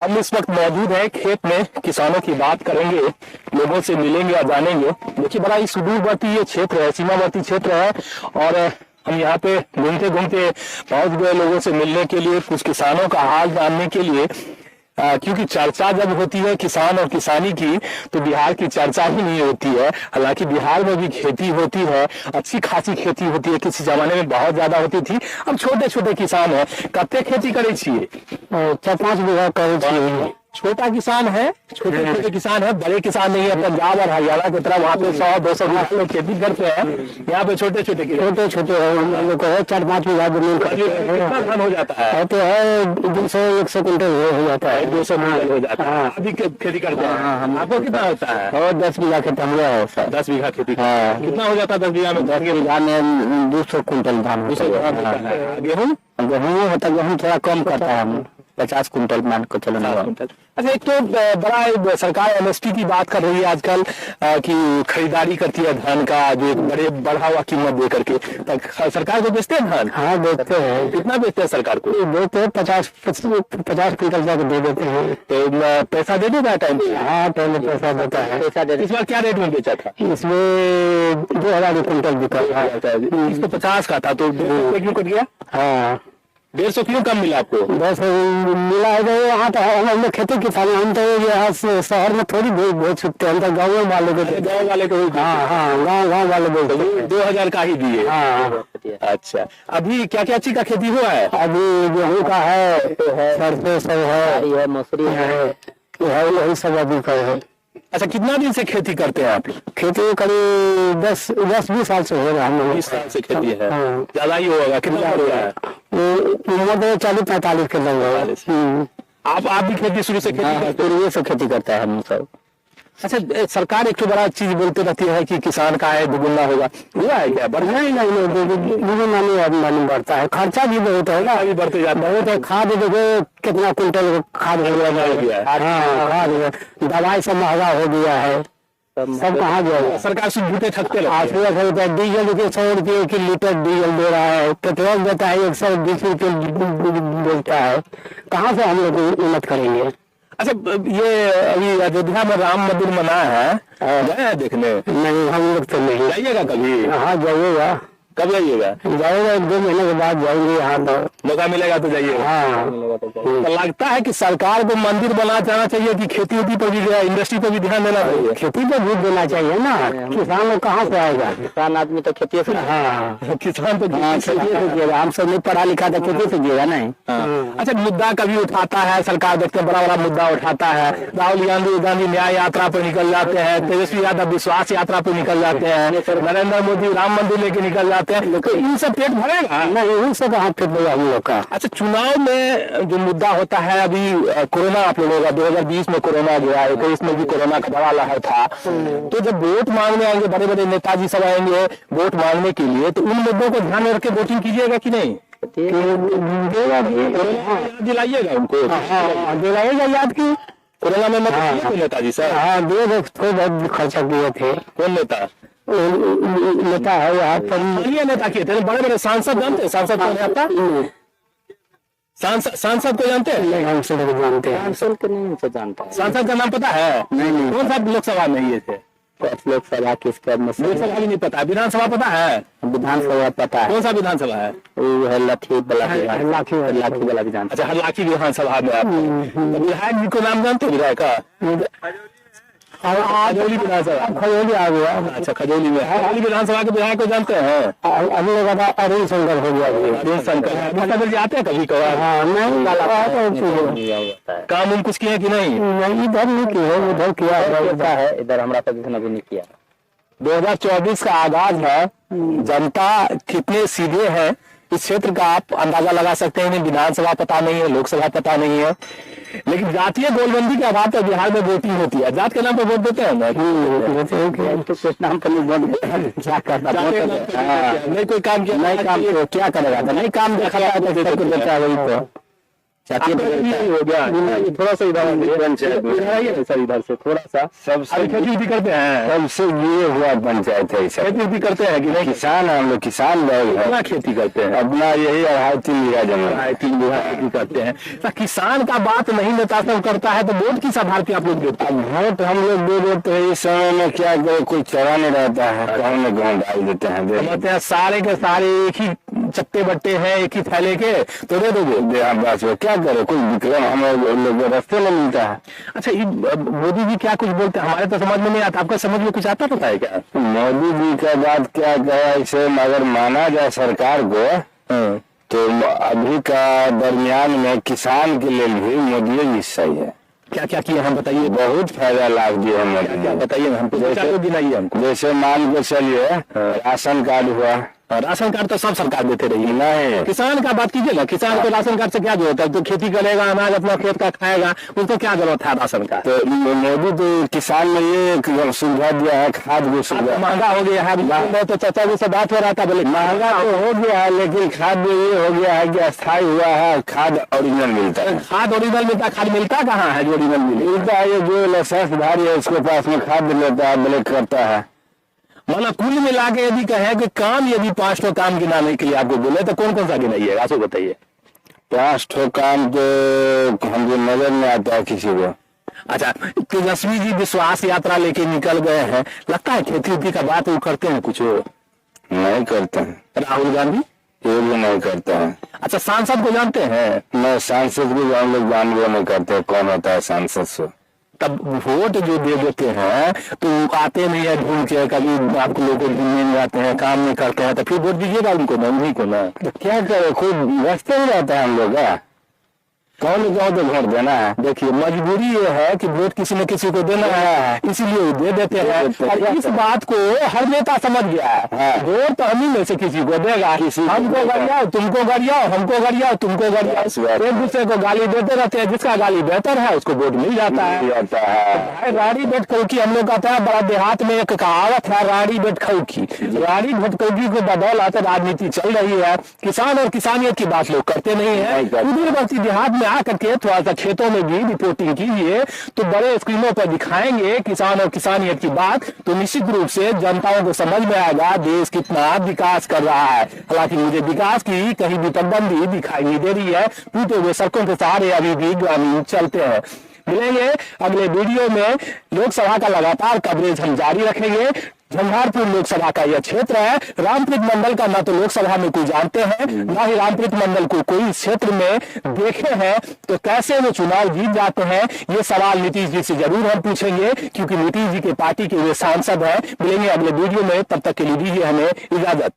हम इस वक्त मौजूद हैं खेत में, किसानों की बात करेंगे, लोगों से मिलेंगे और जानेंगे। देखिए बड़ा ही सुदूरवर्ती ये क्षेत्र है, सीमावर्ती क्षेत्र है और हम यहाँ पे घूमते घूमते पहुंच गए लोगों से मिलने के लिए, कुछ किसानों का हाल जानने के लिए। क्योंकि चर्चा जब होती है किसान और किसानी की तो बिहार की चर्चा ही नहीं होती है। हालांकि बिहार में भी खेती होती है, अच्छी खासी खेती होती है, किसी जमाने में बहुत ज्यादा होती थी। अब छोटे छोटे किसान है, कत्ते खेती करे छिए? 4-5 बीघा करे छिए। छोटा किसान है, छोटे छोटे किसान है, बड़े किसान नहीं है। पंजाब और हरियाणा की तरफ वहाँ पे 100-200 लोग खेती करते हैं, यहाँ पे छोटे छोटे 4-5 बीघा जमीन कितना धान हो जाता है? तो है 200-100 कुंटल हो जाता है। 200 हो जाता है। अभी खेती करते हैं। आपको कितना होता है? और 10 बीघा खेत हमरा है। 10 बीघा खेती। कितना हो जाता है 10 बीघा में? 10 बीघा में 200 कुंटल धान। गेहूँ गेहूँ होता, गेहूँ थोड़ा कम करता है, 50 कुंटल मान को चलना। अच्छा, एक तो बड़ा सरकार एमएसपी की बात कर रही है आजकल कि खरीदारी करती है धान का, जो एक बड़े बढ़ा हुआ कीमत दे करके। सरकार को बेचते हैं धान? हाँ बेचते हैं। कितना बेचते हैं सरकार को? देते हैं 50 कुंटल जाकर दे देते हैं। तो पैसा दे देता है टाइम? हाँ टाइम में पैसा देता है। पैसा दे। इस बार क्या रेट में बेचा था? इसमें 2000 कुंटल बिका। इसको 50 का था तो क्यों कट गया? हाँ 150 क्यों कम मिला आपको? बस मिला है। यहाँ तो हम लोग खेती किसान, हम तो यहाँ शहर में थोड़ी बेच सकते हैं, हम तो गाँव वाले को। गाँव वाले को? हाँ गाँव वाले बोलते 2000 का ही दिए। हाँ अच्छा, अभी क्या क्या चीज का खेती हुआ है? अभी गेहूँ का है, सरसों सब है, मसूरी है, यही सब अभी का है। अच्छा, कितना दिन से खेती करते हैं आप? खेती करीब 10-20 साल से हो रहा है। हम 20 साल से खेती है। हाँ। ज्यादा ही होगा। कितना हो रहा है? उम्र 40-45 के लोग। आप भी खेती शुरू से खेती करते हैं? से खेती करता है हम सब। अच्छा, सरकार एक तो बड़ा चीज बोलती रहती है कि किसान का आय दुगुना होगा, हुआ है क्या? बढ़िया ही नहीं, दुगुना नहीं बढ़ता है, खर्चा भी बहुत है ना, अभी बढ़ते जाता है। खाद देखो कितना कुंटल खाद हो गया है, खाद दवाई सब महंगा हो गया है, सब कहाँ गया? सरकार से झूठे ठगते रहते। डीजल देखिए 100 रुपये की लीटर डीजल दे रहा है, पेट्रोल देता है 120 रुपये देता है। कहाँ से हम लोग उन्नत करेंगे? अच्छा, ये अभी अयोध्या में राम मंदिर बना है, गए हैं देखने? नहीं हम लोग तो नहीं। जाइएगा कभी? हाँ जाइएगा। कब जाइएगा? जाएगा 1-2 महीने के बाद जाएंगे। यहाँ तो मौका मिलेगा तो जाइएगा। हाँ तो लगता है कि सरकार को मंदिर बना जाना चाहिए कि खेती उती पर भी, इंडस्ट्री पर भी ध्यान देना चाहिए? खेती पर भी देना चाहिए ना। किसान लोग कहाँ से आएगा? किसान आदमी तो खेती से। हाँ किसान तो खेती से जिएगा। हम सब नहीं पढ़ा लिखा था, खेती से जिएगा नहीं। अच्छा, मुद्दा कभी उठाता है सरकार, देखते हैं बड़ा बड़ा मुद्दा उठाता है। राहुल गांधी न्याय यात्रा पर निकल जाते हैं, तेजस्वी यादव विश्वास यात्रा पर निकल जाते हैं, नरेंद्र मोदी राम मंदिर लेके निकल जाते हैं। तो इन सब पेट भरेगा? नहीं, इन सब कहाँ पेट भरेगा हम लोग का। अच्छा, चुनाव में जो मुद्दा होता है, अभी कोरोना आप लोगों का 2020 में कोरोना गया, 21 में भी कोरोना का बड़ा लहर था। तो जब वोट मांगने आएंगे, बड़े बड़े नेताजी सब आएंगे वोट मांगने के लिए, तो उन मुद्दों को ध्यान में रख के वोटिंग कीजिएगा कि नहीं? दिलाइएगा उनको? दिलाइएगा याद की। कोरोना में मत नेताजी सर? हाँ बहुत खर्चा किए थे। कौन नेता? नेता है यहाँ पर, नेता किए थे? बड़े बड़े सांसद जानते हैं? सांसद कौन है आपका? सांसद को जानते हैं? नहीं हम सब जानते हैं। सांसद को नहीं हमसे जानता है। सांसद का नाम पता है? नहीं। कौन सा लोकसभा में ये थे? लोकसभा किसका? लोकसभा भी नहीं पता। विधानसभा पता है? विधानसभा पता है। कौन सा विधानसभा है? वो है लाठी वाला विधान। अच्छा, हल्लाखी विधानसभा में आप। तो विधायक जी को नाम जानते हैं? विधायक का खजौली विधानसभा। खजौली आ गया। अच्छा, खजौली में खजौली विधानसभा के विधायक को जानते हैं? अभी अरुण शंकर हो गया। अरुण शंकर जी आते हैं कभी कभार? हाँ नहीं, काम उम कुछ किए कि नहीं? इधर नहीं किया, उधर किया है। इधर हमारा पोजीशन अभी नहीं किया। 2024 का आगाज है, जनता कितने सीधे हैं इस क्षेत्र का आप अंदाजा लगा सकते हैं। विधानसभा पता नहीं है, लोकसभा पता नहीं है, लेकिन जातीय गोलबंदी के अभाव पर बिहार में वोटिंग होती है। जात के नाम पर वोट देते हैं ना? नाम पर नहीं कोई काम किया, नहीं काम क्या करेगा? नहीं काम देखा देता है वही तो। आपका भी यही हो गया। थोड़ा सा इधर आइए सर, इधर से थोड़ा सा। सबसे खेती उती करते हैं? सबसे ये हुआ पंचायत है। खेती उती करते हैं कि नहीं? किसान हम लोग, किसान लोग हैं। कितना खेती करते हैं? अपना यही 2.5-3 बीघा जमीन है। 3 बीघा खेती करते हैं। तो किसान का बात नहीं नेता सब करता है तो वोट किस आधार पे आप लोग देते हैं? वोट हम लोग दे देते हैं। इस समय में क्या करे, कोई चौरा नहीं रहता है, गाँव में गाँव डाल देते हैं। समझते हैं सारे के सारे एक ही चट्टे बट्टे हैं, एक ही थैले के, तो दे दोगे? बस क्या करे, कोई विक्रम हम लोग रास्ते में मिलता है। अच्छा, ये मोदी जी क्या कुछ बोलते हैं? हमारे तो समझ में नहीं आता, आपका समझ में कुछ आता रहता है क्या? मोदी जी का बात क्या कहा, इसे अगर माना जाए सरकार को, तो अभी का दरमियान में किसान के लिए भी मोदी जी सही है। क्या क्या किया हम बताइए? बहुत फायदा लाभ दिए हैं मोदी क्या जी। बताइए ना हमको, गिनाइए हमको। जैसे मान के चलिए राशन कार्ड हुआ। राशन कार्ड तो सब सरकार देते रही है। नहीं, किसान का बात कीजिए ना, किसान को राशन कार्ड से क्या जरूरत है? तो खेती करेगा, अनाज अपना खेत का खाएगा, उसको क्या जरूरत है राशन का? तो मोदी तो किसान में ये सुविधा दिया है, खाद की सुविधा। महंगा हो गया है तो चाचा जी से बात हो रहा था, बोले महंगा तो हो गया है, लेकिन खाद में ये हो गया है कि अस्थायी हुआ है, खाद ओरिजिनल मिलता है। खाद ओरिजिनल मिलता है? खाद मिलता कहाँ है जो ओरिजिनल मिलता है? ये जो लाइसेंसधारी है उसके पास में खाद लेता है, ब्लैक करता है। मतलब कुल मिला के यदि कहे कि काम, यदि 5 ठो काम गिनाने के लिए आपको बोले तो कौन कौन सा गिनाइए, आंसू बताइए। 5 ठो काम तो हमको नजर में आता है किसी को। अच्छा, तेजस्वी जी विश्वास यात्रा लेके निकल गए हैं, लगता है खेती उती का बात वो करते हैं कुछ? नहीं करते हैं। राहुल गांधी ये भी नहीं करते हैं। अच्छा, सांसद को जानते हैं? मैं सांसद भी हम लोग जानबूझ नहीं करते कौन होता है सांसद से। तब वोट जो दे देते हैं तो आते नहीं है ढूंढ के, कभी आपको लोग ढूंढने नहीं आते हैं, काम नहीं करते हैं, तो फिर वोट दीजिएगा उनको ना, उन्हीं को ना। तो क्या करे, कोई रास्ते में रहता है हम लोग का, कौन गाँव तो वोट देना है। देखिए, मजबूरी ये है कि वोट किसी न किसी को देना है, इसीलिए वो दे देते हैं। और इस बात को हर नेता समझ गया है। वोट तो हम ही में से किसी को देगा, हमको गरियाओ, तुमको गरियाओ, हमको गरियाओ, तुमको गरियाओ, एक दूसरे को गाली देते रहते हैं। जिसका गाली बेहतर है उसको वोट मिल जाता है। राड़ी बेट खौकी हम लोग कहते हैं, बड़ा देहात में एक कहावत है, राड़ी बेट खौकी। राड़ी बेट खौकी को बदौलत राजनीति चल रही है। किसान और किसानियत की बात लोग करते नहीं है। उधरवर्ती देहात में आकर के थोड़ा सा खेतों में भी रिपोर्टिंग कीजिए तो बड़े स्क्रीनों पर दिखाएंगे किसान और किसानियत की बात, तो निश्चित रूप से जनताओं को समझ में आएगा देश कितना विकास कर रहा है। हालांकि मुझे विकास की कहीं भी पगबंदी दिखाई नहीं दे रही है, टूटे हुए सड़कों के सहारे अभी भी ग्रामीण चलते हैं। मिलेंगे अगले वीडियो में। लोकसभा का लगातार कवरेज हम जारी रखेंगे। झंझारपुर लोकसभा का यह क्षेत्र है। रामप्रीत मंडल का ना तो लोकसभा में कोई जानते हैं, ना ही रामप्रीत मंडल को कोई क्षेत्र में देखे हैं, तो कैसे वो चुनाव जीत जाते हैं, ये सवाल नीतीश जी से जरूर हम पूछेंगे, क्योंकि नीतीश जी के पार्टी के वे सांसद हैं। मिलेंगे अगले वीडियो में, तब तक के लिए दीजिए हमें इजाजत।